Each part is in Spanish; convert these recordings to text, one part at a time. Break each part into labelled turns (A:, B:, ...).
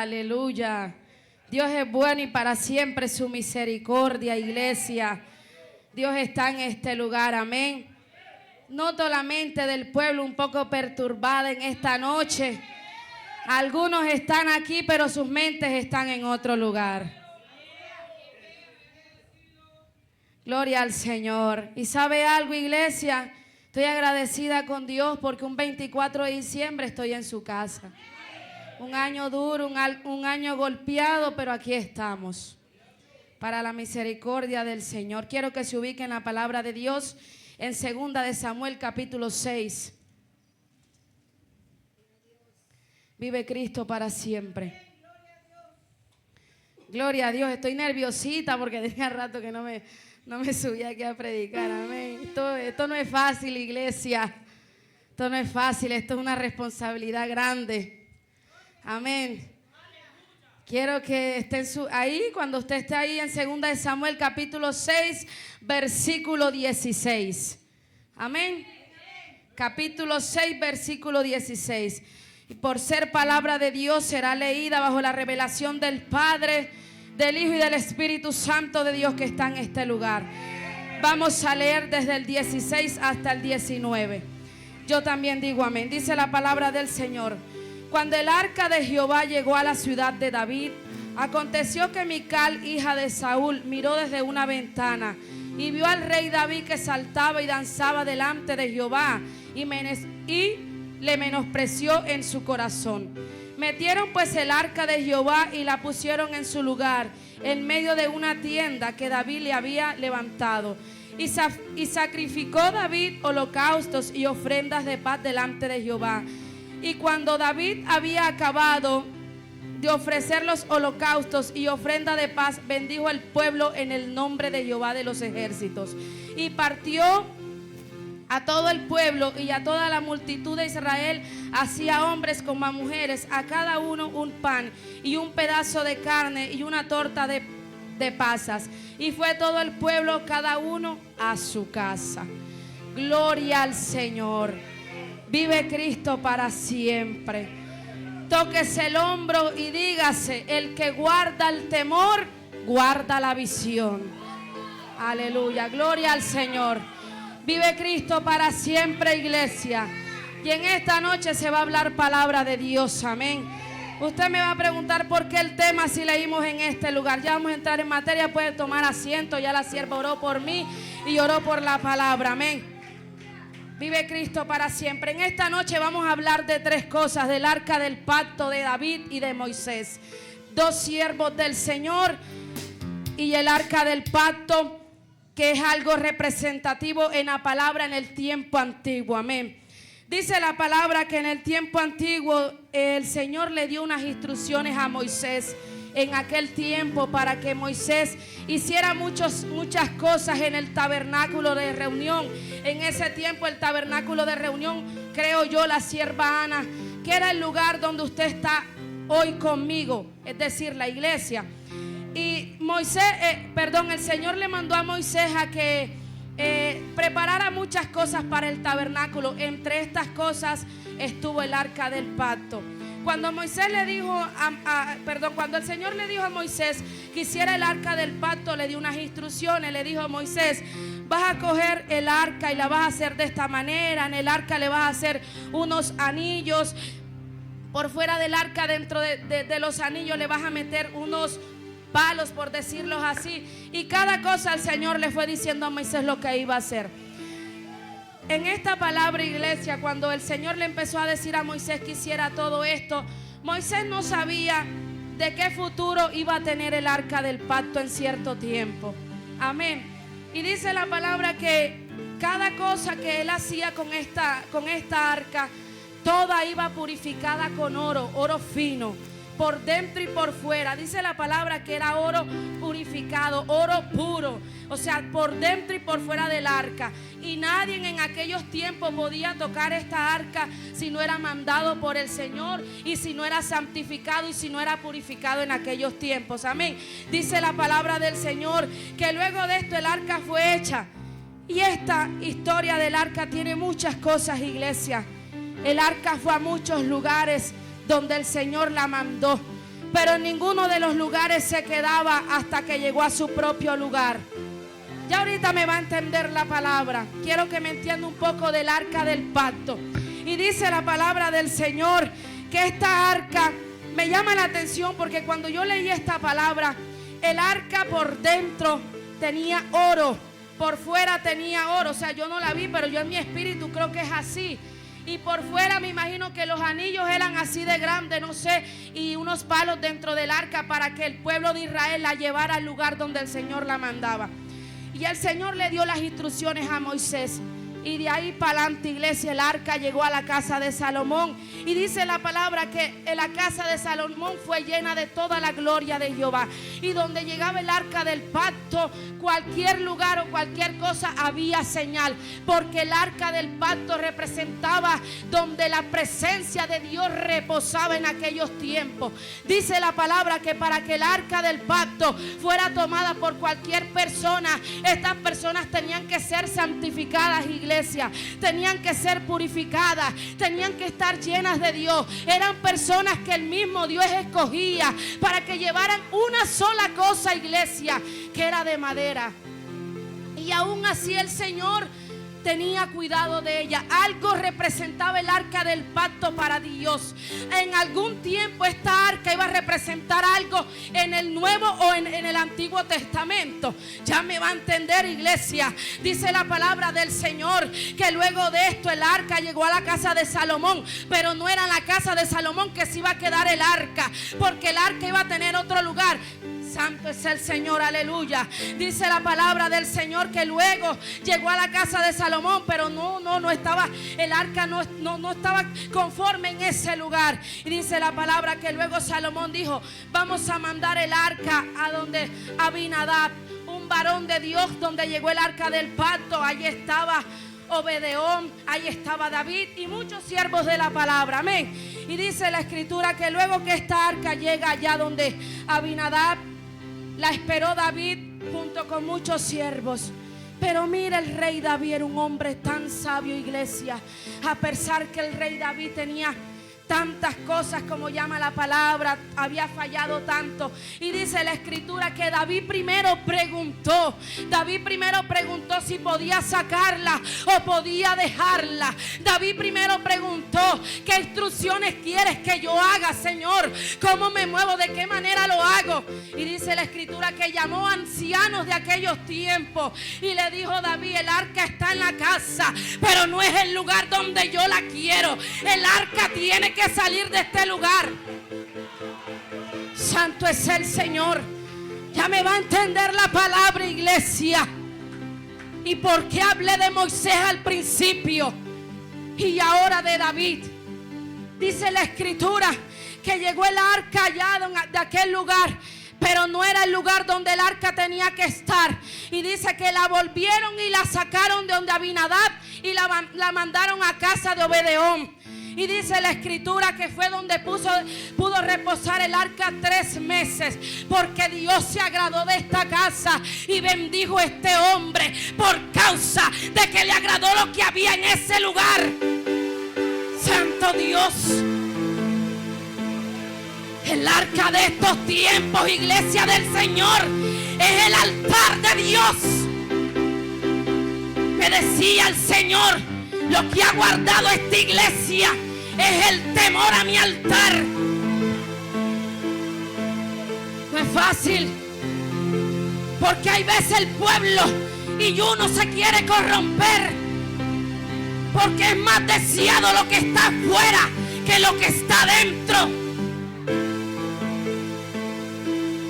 A: aleluya. Dios es bueno y para siempre su misericordia, iglesia. Dios está en este lugar, amén. Noto la mente del pueblo un poco perturbada en esta noche. Algunos están aquí, pero sus mentes están en otro lugar. Gloria al Señor. ¿Y sabe algo, iglesia? Estoy agradecida con Dios porque un 24 de diciembre estoy en su casa. Un año duro, un año golpeado, pero aquí estamos. Para la misericordia del Señor. Quiero que se ubique en la palabra de Dios en 2 de Samuel capítulo 6. Vive Cristo para siempre. Gloria a Dios. Estoy nerviosita porque tenía rato que no me subía aquí a predicar. Amén. Esto no es fácil, iglesia. Esto no es fácil. Esto es una responsabilidad grande. Amén. Quiero que estén ahí, cuando usted esté ahí en 2 de Samuel capítulo 6, versículo 16. Amén. Capítulo 6, versículo 16. Y por ser palabra de Dios será leída bajo la revelación del Padre, del Hijo y del Espíritu Santo de Dios que está en este lugar. Vamos a leer desde el 16 hasta el 19. Yo también digo amén. Dice la palabra del Señor. Cuando el arca de Jehová llegó a la ciudad de David, aconteció que Mical, hija de Saúl, miró desde una ventana y vio al rey David que saltaba y danzaba delante de Jehová y le menospreció en su corazón. Metieron pues el arca de Jehová y la pusieron en su lugar, en medio de una tienda que David le había levantado. Y sacrificó David holocaustos y ofrendas de paz delante de Jehová. Y cuando David había acabado de ofrecer los holocaustos y ofrenda de paz, bendijo el pueblo en el nombre de Jehová de los ejércitos. Y partió a todo el pueblo y a toda la multitud de Israel, así a hombres como a mujeres, a cada uno un pan y un pedazo de carne y una torta de pasas. Y fue todo el pueblo, cada uno a su casa. Gloria al Señor. Vive Cristo para siempre. Tóquese el hombro y dígase: el que guarda el temor, guarda la visión. Aleluya, gloria al Señor. Vive Cristo para siempre, iglesia. Y en esta noche se va a hablar palabra de Dios, amén. Usted me va a preguntar por qué el tema si leímos en este lugar. Ya vamos a entrar en materia, puede tomar asiento. Ya la sierva oró por mí y oró por la palabra, amén. Vive Cristo para siempre. En esta noche vamos a hablar de tres cosas: del arca del pacto de David y de Moisés, dos siervos del Señor, y el arca del pacto, que es algo representativo en la palabra en el tiempo antiguo, amén. Dice la palabra que en el tiempo antiguo el Señor le dio unas instrucciones a Moisés en aquel tiempo para que Moisés hiciera muchas cosas en el tabernáculo de reunión. En ese tiempo el tabernáculo de reunión, creo yo, la sierva Ana, que era el lugar donde usted está hoy conmigo, es decir, la iglesia. Y el Señor le mandó a Moisés a que preparara muchas cosas para el tabernáculo. Entre estas cosas estuvo el arca del pacto. Cuando Moisés le dijo, cuando el Señor le dijo a Moisés que hiciera el arca del pacto, le dio unas instrucciones. Le dijo a Moisés: vas a coger el arca y la vas a hacer de esta manera. En el arca le vas a hacer unos anillos. Por fuera del arca, dentro de los anillos, le vas a meter unos palos, por decirlo así. Y cada cosa el Señor le fue diciendo a Moisés lo que iba a hacer. En esta palabra, iglesia, cuando el Señor le empezó a decir a Moisés que hiciera todo esto, Moisés no sabía de qué futuro iba a tener el arca del pacto en cierto tiempo. Amén. Y dice la palabra que cada cosa que él hacía con esta arca, toda iba purificada con oro fino, por dentro y por fuera. Dice la palabra que era oro purificado, oro puro, o sea, por dentro y por fuera del arca. Y nadie en aquellos tiempos podía tocar esta arca si no era mandado por el Señor, y si no era santificado, y si no era purificado en aquellos tiempos. Amén. Dice la palabra del Señor que luego de esto el arca fue hecha. Y esta historia del arca tiene muchas cosas, iglesia. El arca fue a muchos lugares donde el Señor la mandó. pero en ninguno de los lugares se quedaba hasta que llegó a su propio lugar. Ya ahorita me va a entender la palabra. Quiero que me entienda un poco del arca del pacto. Y dice la palabra del Señor que esta arca me llama la atención, porque cuando yo leí esta palabra, el arca por dentro tenía oro, por fuera tenía oro. O sea, yo no la vi, pero yo en mi espíritu creo que es así. Y por fuera me imagino que los anillos eran así de grandes, no sé, y unos palos dentro del arca para que el pueblo de Israel la llevara al lugar donde el Señor la mandaba. Y el Señor le dio las instrucciones a Moisés. Y de ahí para adelante, iglesia, el arca llegó a la casa de Salomón. Y dice la palabra que en la casa de Salomón fue llena de toda la gloria de Jehová. Y donde llegaba el arca del pacto, cualquier lugar o cualquier cosa había señal. Porque el arca del pacto representaba donde la presencia de Dios reposaba en aquellos tiempos. Dice la palabra que para que el arca del pacto fuera tomada por cualquier persona, estas personas tenían que ser santificadas, iglesia. Tenían que ser purificadas, tenían que estar llenas de Dios. Eran personas que el mismo Dios escogía para que llevaran una sola cosa, iglesia, que era de madera. Y aún así el Señor tenía cuidado de ella. Algo representaba el arca del pacto para Dios. En algún tiempo esta arca iba a representar algo en el Nuevo o en el Antiguo Testamento. Ya me va a entender, iglesia. Dice la palabra del Señor que luego de esto el arca llegó a la casa de Salomón, pero no era en la casa de Salomón que se iba a quedar el arca, porque el arca iba a tener otro lugar. Santo es el Señor, aleluya. Dice la palabra del Señor que luego llegó a la casa de Salomón, pero no estaba, el arca no estaba conforme en ese lugar. Y dice la palabra que luego Salomón dijo: vamos a mandar el arca a donde Abinadab, un varón de Dios, donde llegó el arca del pacto. Allí estaba Obed-edom, ahí estaba David y muchos siervos de la palabra, amén. Y dice la escritura que luego que esta arca llega allá donde Abinadab, la esperó David junto con muchos siervos. Pero mira, el rey David era un hombre tan sabio, iglesia. A pesar que el rey David tenía tantas cosas, como llama la palabra, había fallado tanto. Y dice la escritura que David primero preguntó si podía sacarla o podía dejarla. David primero preguntó: ¿qué instrucciones quieres que yo haga, Señor? ¿Cómo me muevo? ¿De qué manera lo hago? Y dice la escritura que llamó a ancianos de aquellos tiempos y le dijo: David, el arca está en la casa, pero no es el lugar donde yo la quiero. El arca tiene que salir de este lugar. Santo es el Señor. Ya me va a entender la palabra, iglesia. ¿Y por qué hablé de Moisés al principio y ahora de David? Dice la escritura que llegó el arca allá de aquel lugar, pero no era el lugar donde el arca tenía que estar. Y dice que la volvieron y la sacaron de donde Abinadab y la mandaron a casa de Obed-edom. Y dice la escritura que fue donde pudo reposar el arca 3 meses, porque Dios se agradó de esta casa y bendijo a este hombre por causa de que le agradó lo que había en ese lugar. Santo Dios. El arca de estos tiempos, iglesia del Señor, es el altar de Dios. Me decía el Señor: lo que ha guardado esta iglesia es el temor a mi altar. No es fácil, porque hay veces el pueblo y uno se quiere corromper, porque es más deseado lo que está afuera que lo que está dentro.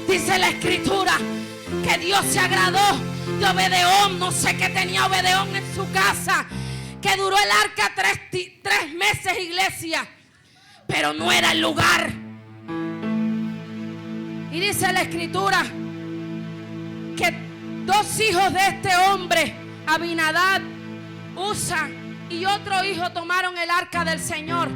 A: Dice la escritura que Dios se agradó de Obed-edom. No sé qué tenía Obed-edom en su casa, que duró el arca 3 meses, iglesia, pero no era el lugar. Y dice la escritura que 2 hijos de este hombre, Abinadab, Usa y otro hijo, tomaron el arca del Señor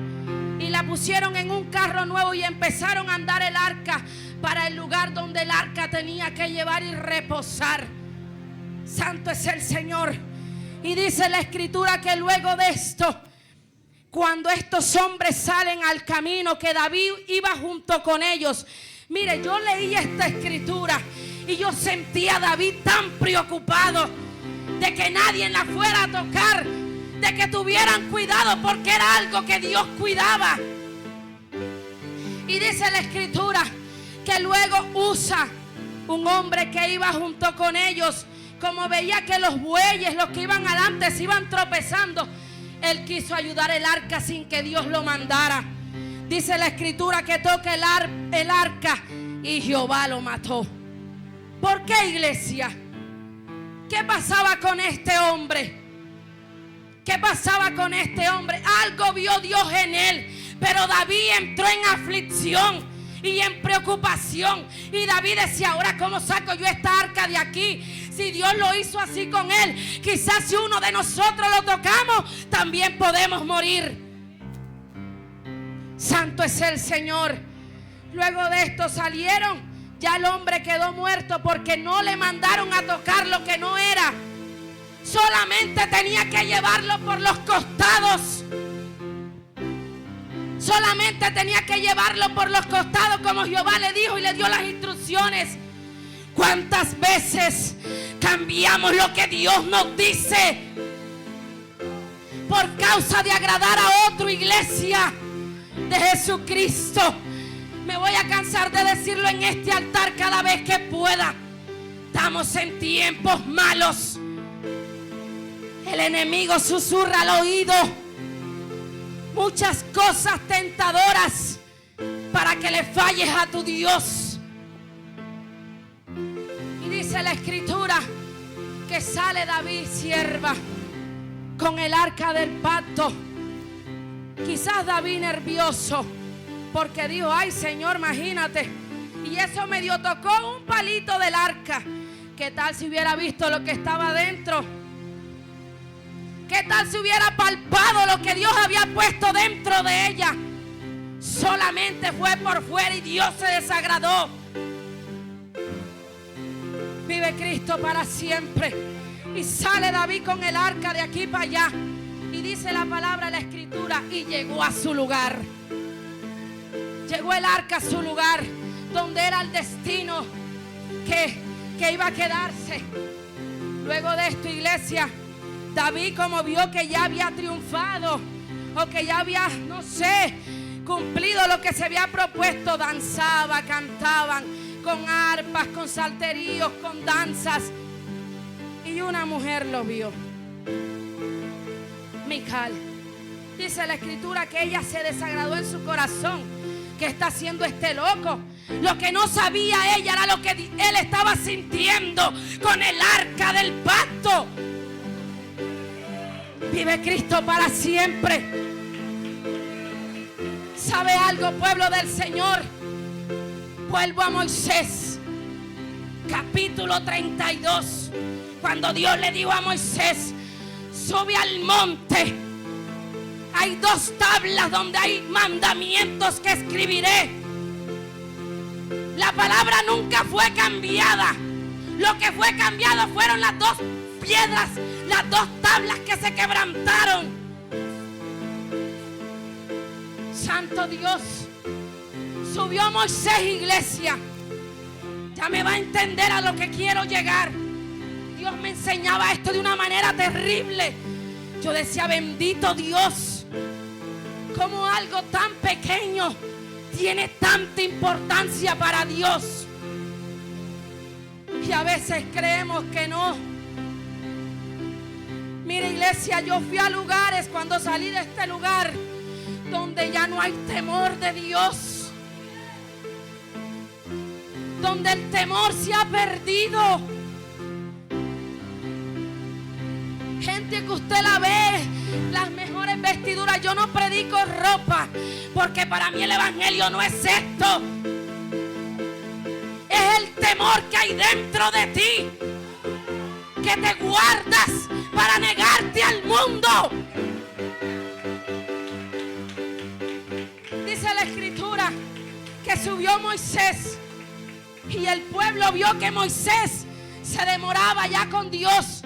A: y la pusieron en un carro nuevo y empezaron a andar el arca para el lugar donde el arca tenía que llevar y reposar. Santo es el Señor. Y dice la escritura que luego de esto, cuando estos hombres salen al camino, que David iba junto con ellos, Mire, yo leí esta escritura y yo sentía a David tan preocupado de que nadie la fuera a tocar, de que tuvieran cuidado, porque era algo que Dios cuidaba. Y dice la escritura que luego Usa, un hombre que iba junto con ellos, como veía que los bueyes, los que iban adelante, se iban tropezando, él quiso ayudar el arca sin que Dios lo mandara. Dice la escritura que toca el arca y Jehová lo mató. ¿Por qué, iglesia? ¿Qué pasaba con este hombre? ¿Qué pasaba con este hombre? Algo vio Dios en él, pero David entró en aflicción y en preocupación. Y David decía, ahora ¿cómo saco yo esta arca de aquí? Si Dios lo hizo así con él, quizás si uno de nosotros lo tocamos, también podemos morir. Santo es el Señor. Luego de esto salieron. Ya el hombre quedó muerto porque no le mandaron a tocar lo que no era. Solamente tenía que llevarlo por los costados. Solamente tenía que llevarlo por los costados, como Jehová le dijo y le dio las instrucciones. ¿Cuántas veces cambiamos lo que Dios nos dice por causa de agradar a otro, iglesia de Jesucristo? Me voy a cansar de decirlo en este altar cada vez que pueda. Estamos en tiempos malos. El enemigo susurra al oído muchas cosas tentadoras para que le falles a tu Dios. Y dice la escritura que sale David, sierva, con el arca del pacto. Quizás David nervioso, porque dijo, ay Señor, imagínate. Y eso medio tocó un palito del arca. ¿Qué tal si hubiera visto lo que estaba dentro? ¿Qué tal si hubiera palpado lo que Dios había puesto dentro de ella? Solamente fue por fuera y Dios se desagradó. Vive Cristo para siempre. Y sale David con el arca de aquí para allá. Y dice la palabra de la escritura, y llegó a su lugar. Llegó el arca a su lugar, donde era el destino que iba a quedarse. Luego de esto, iglesia, David, como vio que ya había triunfado, o que ya había, no sé, cumplido lo que se había propuesto, danzaba, cantaban con arpas, con salterios, con danzas. Y una mujer lo vio, Mical. Dice la escritura que ella se desagradó en su corazón. ¿Qué está haciendo este loco? Lo que no sabía ella era lo que él estaba sintiendo con el arca del pacto. Vive Cristo para siempre. ¿Sabe algo, pueblo del Señor? Vuelvo a Moisés, capítulo 32. Cuando Dios le dijo a Moisés, sube al monte. Hay 2 tablas donde hay mandamientos que escribiré. La palabra nunca fue cambiada. Lo que fue cambiado fueron las 2 piedras, las 2 tablas que se quebrantaron. Santo Dios. Subió Moisés, iglesia. Ya me va a entender a lo que quiero llegar. Dios me enseñaba esto de una manera terrible. Yo decía, bendito Dios, cómo algo tan pequeño tiene tanta importancia para Dios. Y a veces creemos que no. Mira, iglesia, yo fui a lugares cuando salí de este lugar donde ya no hay temor de Dios, donde el temor se ha perdido. Gente que usted la ve, las mejores vestiduras. Yo no predico ropa, porque para mí el evangelio no es esto. Es el temor que hay dentro de ti, que te guardas para negarte al mundo. Dice la escritura que subió Moisés y el pueblo vio que Moisés se demoraba ya con Dios.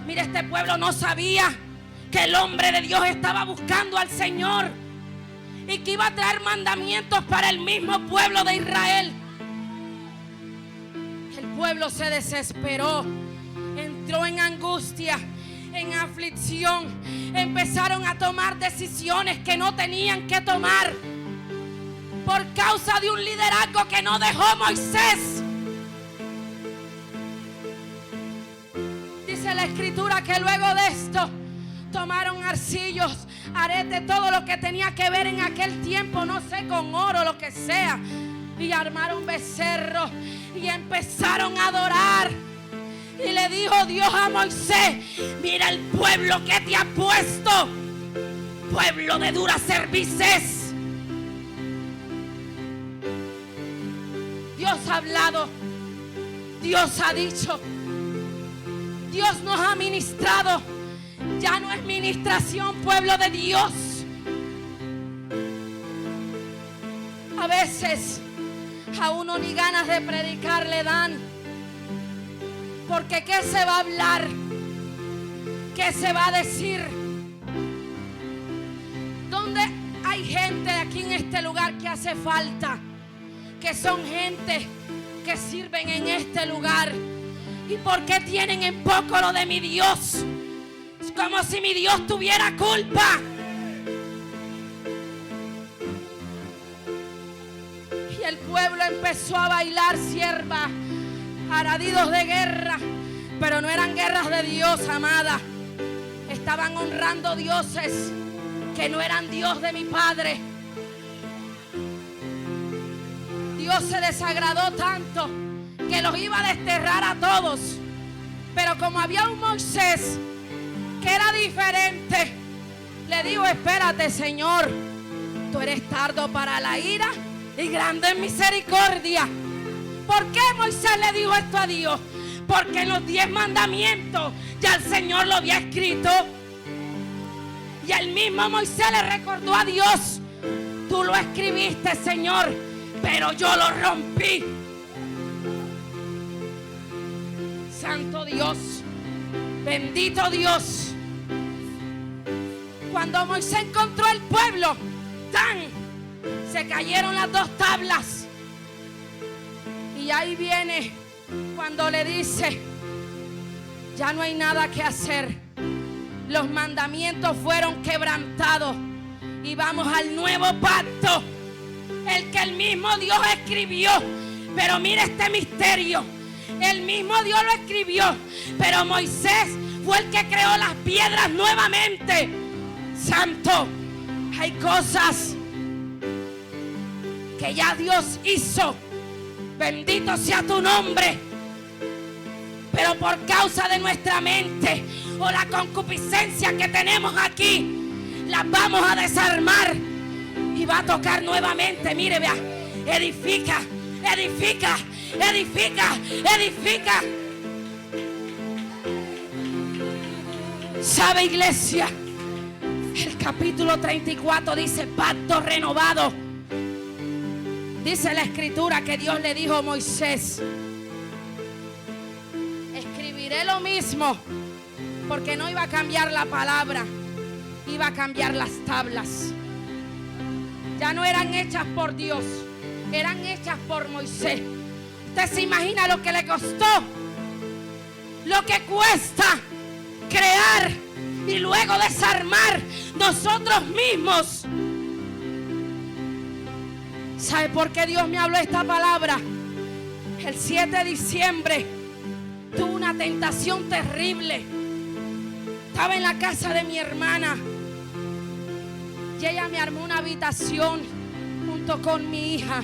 A: Mira, este pueblo no sabía que el hombre de Dios estaba buscando al Señor y que iba a traer mandamientos para el mismo pueblo de Israel. pueblo se desesperó, entró en angustia, en aflicción. Empezaron a tomar decisiones que no tenían que tomar por causa de un liderazgo que no dejó Moisés. Dice la escritura que luego de esto tomaron arcillos, aretes, todo lo que tenía que ver en aquel tiempo, no sé, con oro, lo que sea, y armaron becerros y empezaron a adorar. Y le dijo Dios a Moisés: mira el pueblo que te ha puesto, pueblo de dura cervices. Dios ha hablado, Dios ha dicho, Dios nos ha ministrado. Ya no es ministración, pueblo de Dios. A veces a uno ni ganas de predicar le dan, porque ¿qué se va a hablar? ¿Qué se va a decir? ¿Dónde hay gente aquí en este lugar que hace falta? Que son gente que sirven en este lugar. ¿Y por qué tienen en poco lo de mi Dios? Es como si mi Dios tuviera culpa. Y el pueblo empezó a bailar, sierva, alaridos de guerra, pero no eran guerras de Dios, amada. Estaban honrando dioses que no eran Dios de mi padre. Dios se desagradó tanto que los iba a desterrar a todos, pero como había un Moisés que era diferente, le digo: espérate, Señor, tú eres tardo para la ira y grande en misericordia. ¿Por qué Moisés le dijo esto a Dios? Porque en los 10 mandamientos ya el Señor lo había escrito. Y el mismo Moisés le recordó a Dios: tú lo escribiste, Señor, pero yo lo rompí. Santo Dios, bendito Dios. Cuando Moisés encontró el pueblo, ¡tan!, se cayeron las 2 tablas. Y ahí viene cuando le dice: ya no hay nada que hacer. Los mandamientos fueron quebrantados y vamos al nuevo pacto, el que el mismo Dios escribió. Pero mira este misterio: el mismo Dios lo escribió, pero Moisés fue el que creó las piedras nuevamente. Santo, hay cosas que ya Dios hizo, bendito sea tu nombre, pero por causa de nuestra mente o la concupiscencia que tenemos aquí, las vamos a desarmar y va a tocar nuevamente. Mire, vea, edifica, edifica, edifica, edifica. ¿Sabe, iglesia? El capítulo 34 dice: pacto renovado. Dice la escritura que Dios le dijo a Moisés: escribiré lo mismo, porque no iba a cambiar la palabra, iba a cambiar las tablas. Ya no eran hechas por Dios, eran hechas por Moisés. ¿Usted se imagina lo que le costó? Lo que cuesta crear y luego desarmar nosotros mismos. ¿Sabe por qué Dios me habló esta palabra? El 7 de diciembre tuve una tentación terrible. Estaba en la casa de mi hermana y ella me armó una habitación junto con mi hija.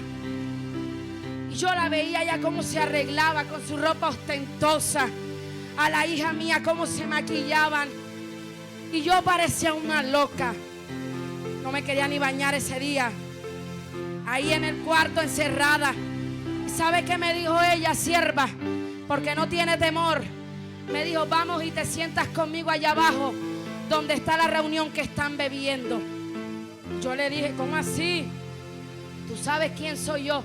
A: Y yo la veía ya cómo se arreglaba con su ropa ostentosa, a la hija mía cómo se maquillaban, y yo parecía una loca. No me quería ni bañar ese día, ahí en el cuarto encerrada. ¿Y sabe qué me dijo ella, sierva? Porque no tiene temor. Me dijo: vamos y te sientas conmigo allá abajo, donde está la reunión que están bebiendo. Yo le dije: ¿cómo así? ¿Tú sabes quién soy yo?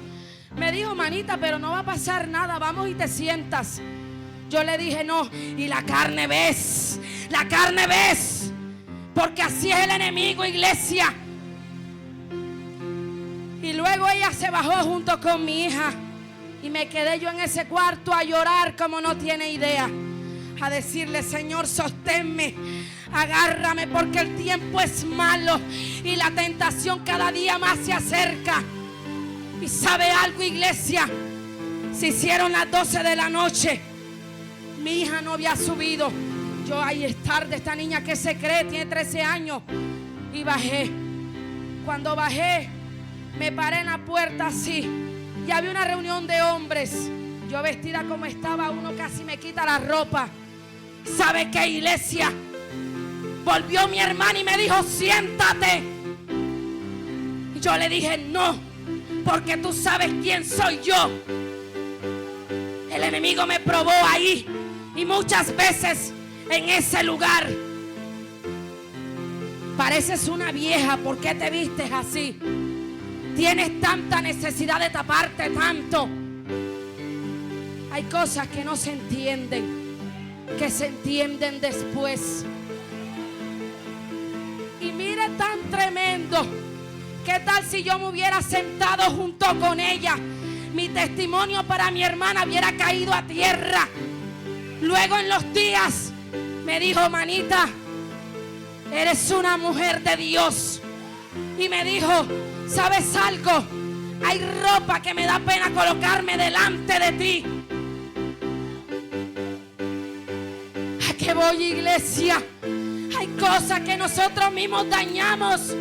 A: Me dijo: manita, pero no va a pasar nada, vamos y te sientas. Yo le dije: no, y la carne ves, porque así es el enemigo, iglesia. Y luego ella se bajó junto con mi hija Y me quedé yo en ese cuarto a llorar como no tiene idea. A decirle: Señor, sosténme, agárrame, porque el tiempo es malo y la tentación cada día más se acerca. Y ¿sabe algo, iglesia? Se hicieron las 12 de la noche. Mi hija no había subido. Yo, ahí es tarde, esta niña que se cree, tiene 13 años. Y bajé. Cuando bajé, me paré en la puerta así. Y había una reunión de hombres. Yo vestida como estaba, uno casi me quita la ropa. ¿Sabe qué, iglesia? Volvió mi hermana y me dijo: siéntate. Y yo le dije: no, porque tú sabes quién soy yo. El enemigo me probó ahí y muchas veces en ese lugar. Pareces una vieja, ¿por qué te vistes así? Tienes tanta necesidad de taparte tanto. Hay cosas que no se entienden, que se entienden después. Y mire, tan tremendo. ¿Qué tal si yo me hubiera sentado junto con ella? Mi testimonio para mi hermana hubiera caído a tierra. Luego en los días me dijo: manita, eres una mujer de Dios. Y me dijo: ¿sabes algo? Hay ropa que me da pena colocarme delante de ti. ¿A qué voy, iglesia? Hay cosas que nosotros mismos dañamos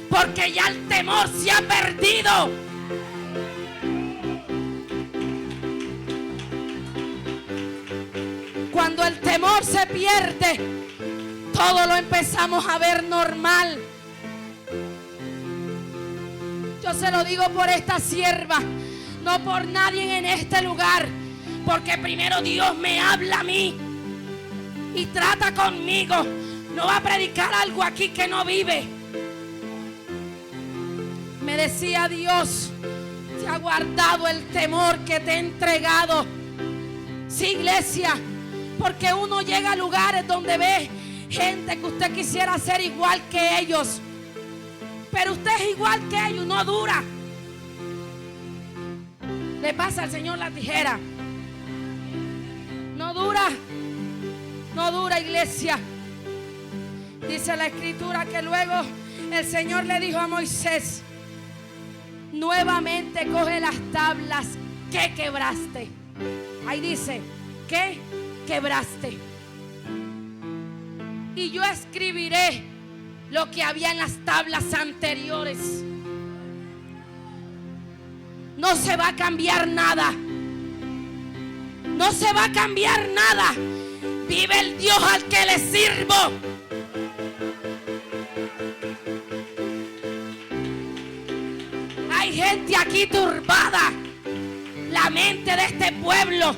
A: porque ya el temor se ha perdido. Cuando el temor se pierde, todo lo empezamos a ver normal. Yo se lo digo por esta sierva, no por nadie en este lugar, porque primero Dios me habla a mí y trata conmigo. No va a predicar algo aquí que no vive. Me decía: Dios te ha guardado el temor que te he entregado. Sí, iglesia, porque uno llega a lugares donde ve gente que usted quisiera ser igual que ellos, pero usted es igual que ellos, no dura. Le pasa al Señor la tijera. No dura. No dura, iglesia. Dice la escritura que luego el Señor le dijo a Moisés: nuevamente coge las tablas que quebraste. Ahí dice: ¿qué quebraste? Y yo escribiré lo que había en las tablas anteriores. No se va a cambiar nada. No se va a cambiar nada. Vive el Dios al que le sirvo. Hay gente aquí turbada. La mente de este pueblo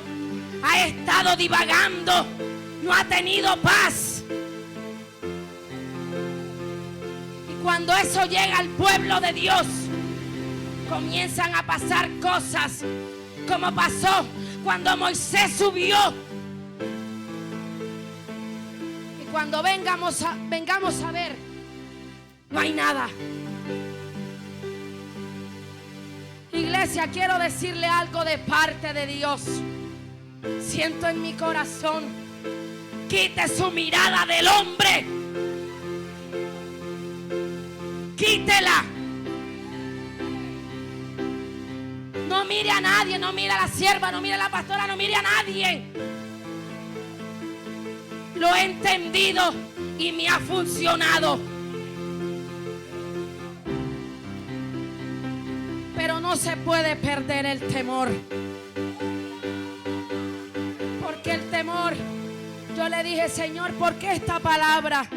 A: ha estado divagando. No ha tenido paz. Y cuando eso llega al pueblo de Dios, comienzan a pasar cosas como pasó cuando Moisés subió. Y cuando vengamos a ver, no hay nada. Iglesia, quiero decirle algo de parte de Dios. Siento en mi corazón: quite su mirada del hombre. Quítela. No mire a nadie, no mire a la sierva, no mire a la pastora, no mire a nadie. Lo he entendido y me ha funcionado. Pero no se puede perder el temor. Porque el temor, yo le dije: Señor, ¿por qué esta palabra?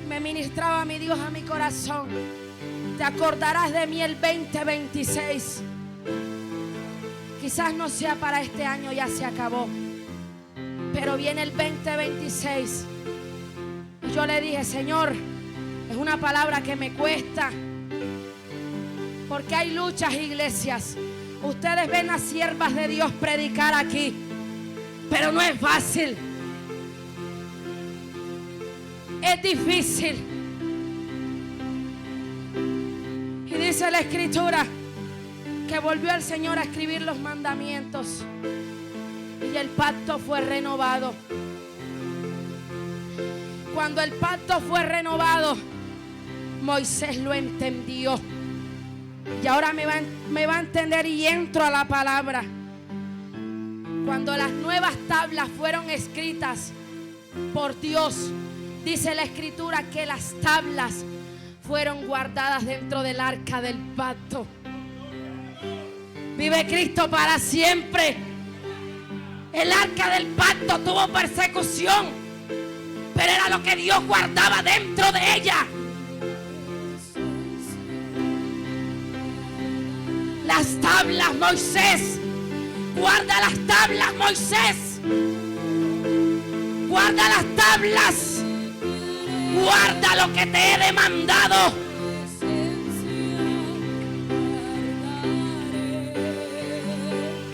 A: Me ministraba mi Dios a mi corazón. Te acordarás de mí el 2026. Quizás no sea para este año, ya se acabó. Pero viene el 2026. Y yo le dije: Señor, es una palabra que me cuesta. Porque hay luchas, iglesias. Ustedes ven a siervas de Dios predicar aquí, pero no es fácil. Es difícil. Y dice la escritura que volvió el Señor a escribir los mandamientos y el pacto fue renovado. Cuando el pacto fue renovado, Moisés lo entendió. Y ahora me va a entender y entro a la palabra. Cuando las nuevas tablas fueron escritas por Dios, dice la Escritura que las tablas fueron guardadas dentro del arca del pacto. Vive Cristo para siempre. El arca del pacto tuvo persecución, pero era lo que Dios guardaba dentro de ella. Las tablas, Moisés. Guarda las tablas, Moisés. Guarda las tablas. Guarda lo que te he demandado.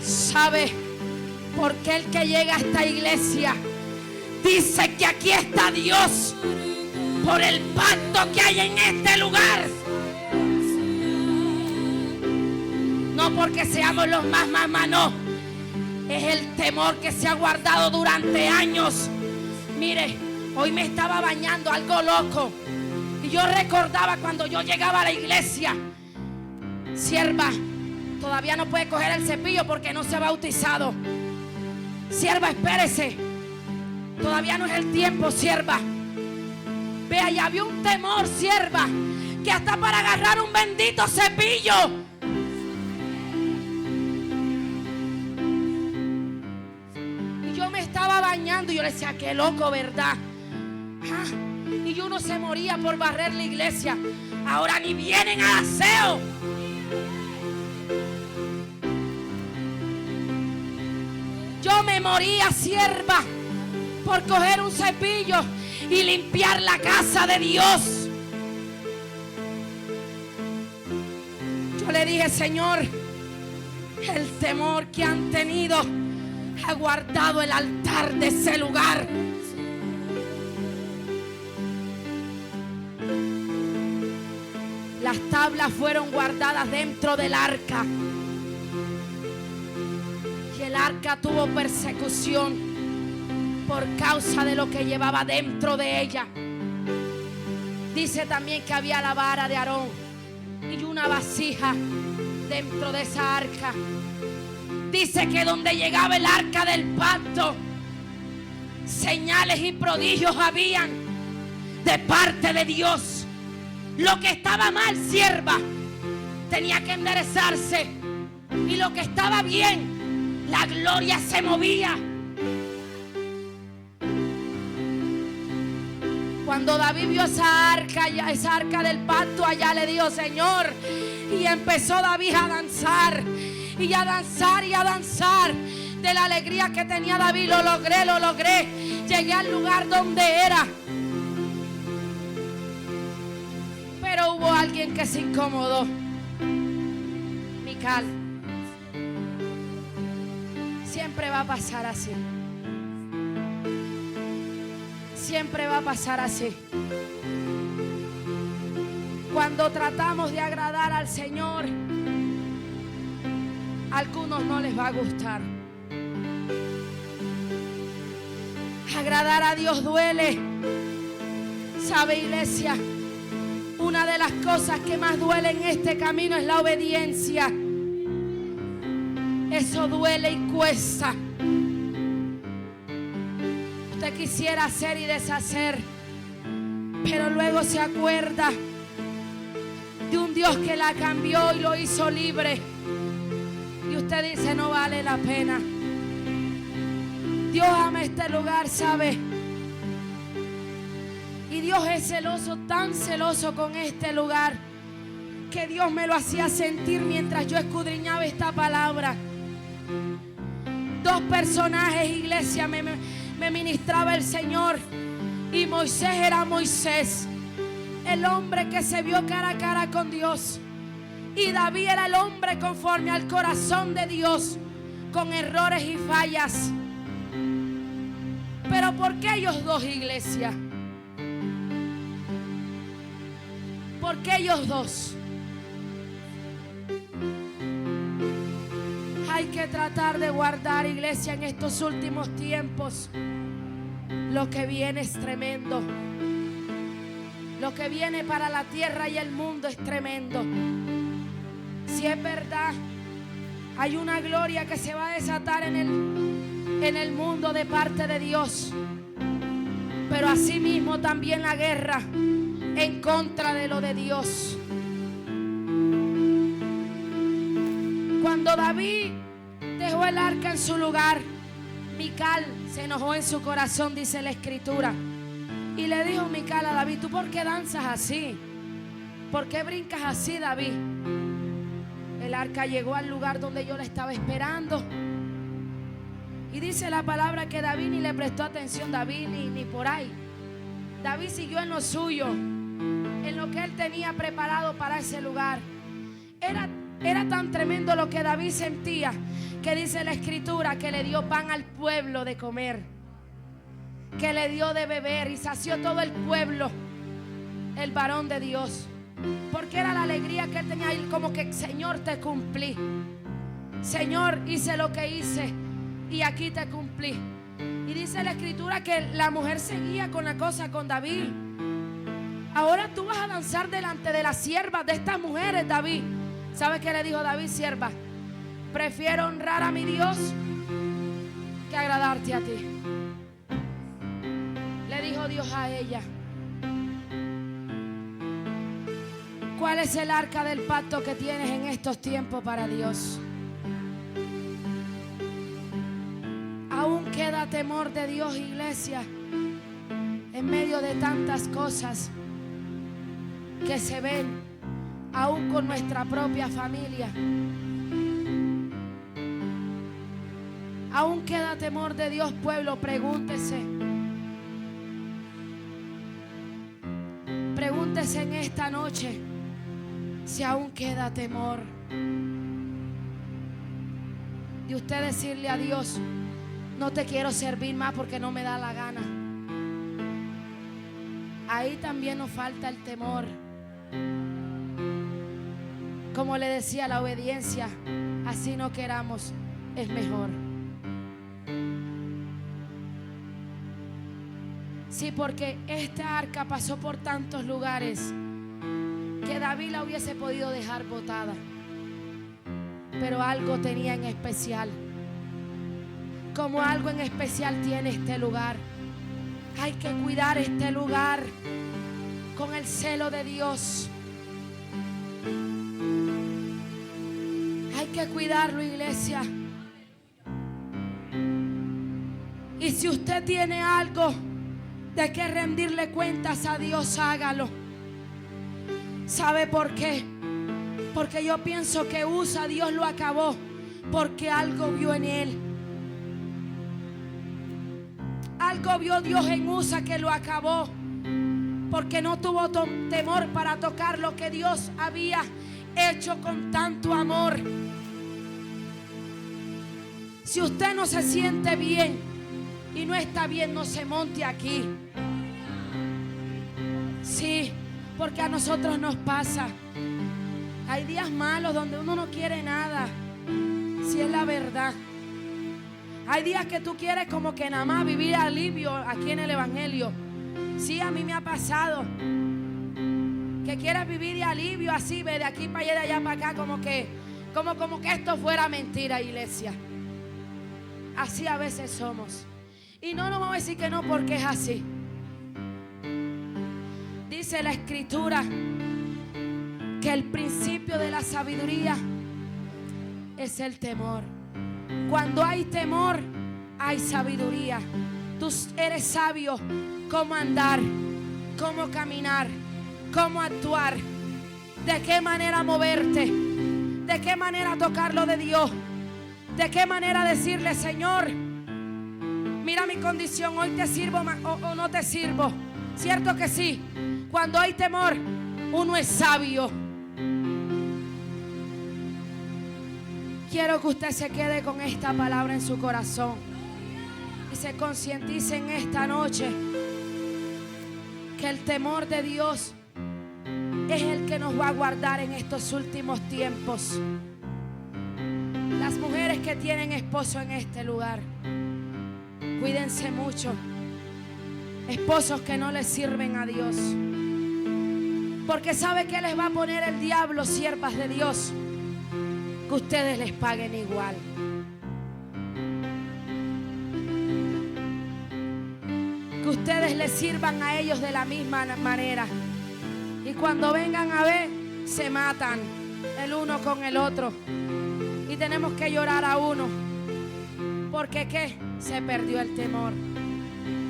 A: ¿Sabe por qué el que llega a esta iglesia dice que aquí está Dios? Por el pacto que hay en este lugar. No porque seamos los más, no. Es el temor que se ha guardado durante años. Mire, hoy me estaba bañando algo loco. Y yo recordaba cuando yo llegaba a la iglesia. Sierva, todavía no puede coger el cepillo porque no se ha bautizado. Sierva, espérese. Todavía no es el tiempo, sierva. Vea, y había un temor, sierva, que hasta para agarrar un bendito cepillo. Estaba bañando y yo le decía, qué loco, ¿verdad? Y uno se moría por barrer la iglesia. Ahora ni vienen al aseo. Yo me moría, sierva, por coger un cepillo y limpiar la casa de Dios. Yo le dije, Señor, el temor que han tenido ha guardado el altar de ese lugar. Las tablas fueron guardadas dentro del arca. Y el arca tuvo persecución por causa de lo que llevaba dentro de ella. Dice también que había la vara de Aarón y una vasija dentro de esa arca. Dice que donde llegaba el arca del pacto, señales y prodigios habían de parte de Dios. Lo que estaba mal, sierva, tenía que enderezarse. Y lo que estaba bien, la gloria se movía. Cuando David vio esa arca del pacto, allá le dijo, Señor. Y empezó David a danzar. Y a danzar y a danzar. De la alegría que tenía David, lo logré. Llegué al lugar donde era. Pero hubo alguien que se incomodó. Mical. Siempre va a pasar así. Siempre va a pasar así. Cuando tratamos de agradar al Señor, a algunos no les va a gustar. Agradar a Dios duele. ¿Sabe, iglesia? Una de las cosas que más duele en este camino es la obediencia. Eso duele y cuesta. Usted quisiera hacer y deshacer, pero luego se acuerda de un Dios que la cambió y lo hizo libre. Y usted dice, no vale la pena. Dios ama este lugar, ¿sabe? Y Dios es celoso, tan celoso con este lugar, que Dios me lo hacía sentir mientras yo escudriñaba esta palabra. Dos personajes, iglesia, me ministraba el Señor. Y Moisés era Moisés, el hombre que se vio cara a cara con Dios. Y David era el hombre conforme al corazón de Dios, con errores y fallas. Pero ¿por qué ellos dos, iglesia? ¿Por qué ellos dos? Hay que tratar de guardar, iglesia, en estos últimos tiempos. Lo que viene es tremendo. Lo que viene para la tierra y el mundo es tremendo. Si es verdad, hay una gloria que se va a desatar en el mundo de parte de Dios. Pero asimismo también la guerra en contra de lo de Dios. Cuando David dejó el arca en su lugar, Mical se enojó en su corazón, dice la escritura. Y le dijo Mical a David: ¿tú por qué danzas así? ¿Por qué brincas así, David? El arca llegó al lugar donde yo la estaba esperando. Y dice la palabra que David ni le prestó atención, David ni por ahí. David siguió en lo suyo, en lo que él tenía preparado para ese lugar. Era tan tremendo lo que David sentía, que dice la escritura que le dio pan al pueblo de comer, que le dio de beber y sació todo el pueblo, el varón de Dios. Porque era la alegría que él tenía ahí, como que: Señor, te cumplí. Señor, hice lo que hice y aquí te cumplí. Y dice la escritura que la mujer seguía con la cosa con David. Ahora tú vas a danzar delante de las siervas de estas mujeres, David. ¿Sabes qué le dijo David? Sierva, prefiero honrar a mi Dios que agradarte a ti. Le dijo Dios a ella. ¿Cuál es el arca del pacto que tienes en estos tiempos para Dios? Aún queda temor de Dios, iglesia, en medio de tantas cosas que se ven, aún con nuestra propia familia. Aún queda temor de Dios, pueblo. Pregúntese en esta noche si aún queda temor de usted decirle a Dios: no te quiero servir más porque no me da la gana. Ahí también nos falta el temor. Como le decía, la obediencia, así no queramos, es mejor. Sí, porque esta arca pasó por tantos lugares que David la hubiese podido dejar botada. Pero algo tenía en especial. Como algo en especial tiene este lugar. Hay que cuidar este lugar con el celo de Dios. Hay que cuidarlo, iglesia. Y si usted tiene algo de que rendirle cuentas a Dios, hágalo. ¿Sabe por qué? Porque yo pienso que Usa, Dios lo acabó porque algo vio en él. Algo vio Dios en Usa que lo acabó, porque no tuvo temor para tocar lo que Dios había hecho con tanto amor. Si usted no se siente bien y no está bien, no se monte aquí. Sí, porque a nosotros nos pasa. Hay días malos donde uno no quiere nada, si es la verdad. Hay días que tú quieres como que nada más vivir alivio aquí en el evangelio. Sí, a mí me ha pasado que quieres vivir de alivio así, ve de aquí para allá, de allá para acá, como que esto fuera mentira, iglesia. Así a veces somos. Y no nos vamos a decir que no, porque es así. Dice la escritura que el principio de la sabiduría es el temor. Cuando hay temor, hay sabiduría. Tú eres sabio cómo andar, cómo caminar, cómo actuar, de qué manera moverte, de qué manera tocar lo de Dios, de qué manera decirle: Señor, mira mi condición, hoy te sirvo o no te sirvo. Cierto que sí. Cuando hay temor, uno es sabio. Quiero que usted se quede con esta palabra en su corazón y se concientice en esta noche que el temor de Dios es el que nos va a guardar en estos últimos tiempos. Las mujeres que tienen esposo en este lugar, cuídense mucho. Esposos que no les sirven a Dios, porque sabe que les va a poner el diablo, siervas de Dios, que ustedes les paguen igual. Que ustedes les sirvan a ellos de la misma manera. Y cuando vengan a ver, se matan el uno con el otro. Y tenemos que llorar a uno. Porque ¿qué? Se perdió el temor.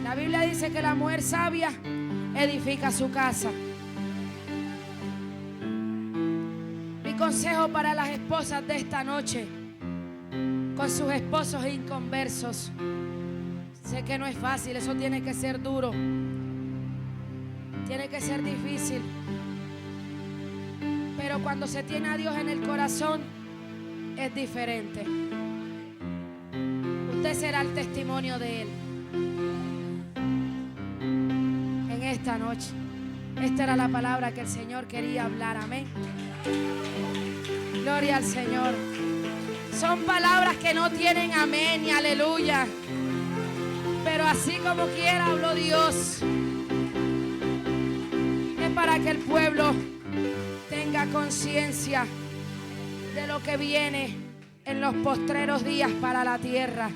A: La Biblia dice que la mujer sabia edifica su casa. Mi consejo para las esposas de esta noche, con sus esposos inconversos. Sé que no es fácil, eso tiene que ser duro. Tiene que ser difícil. Pero cuando se tiene a Dios en el corazón, es diferente. Usted será el testimonio de Él. En esta noche, esta era la palabra que el Señor quería hablar. Amén. Gloria al Señor. Son palabras que no tienen amén ni aleluya. Pero así como quiera habló Dios. Es para que el pueblo tenga conciencia de lo que viene en los postreros días para la tierra.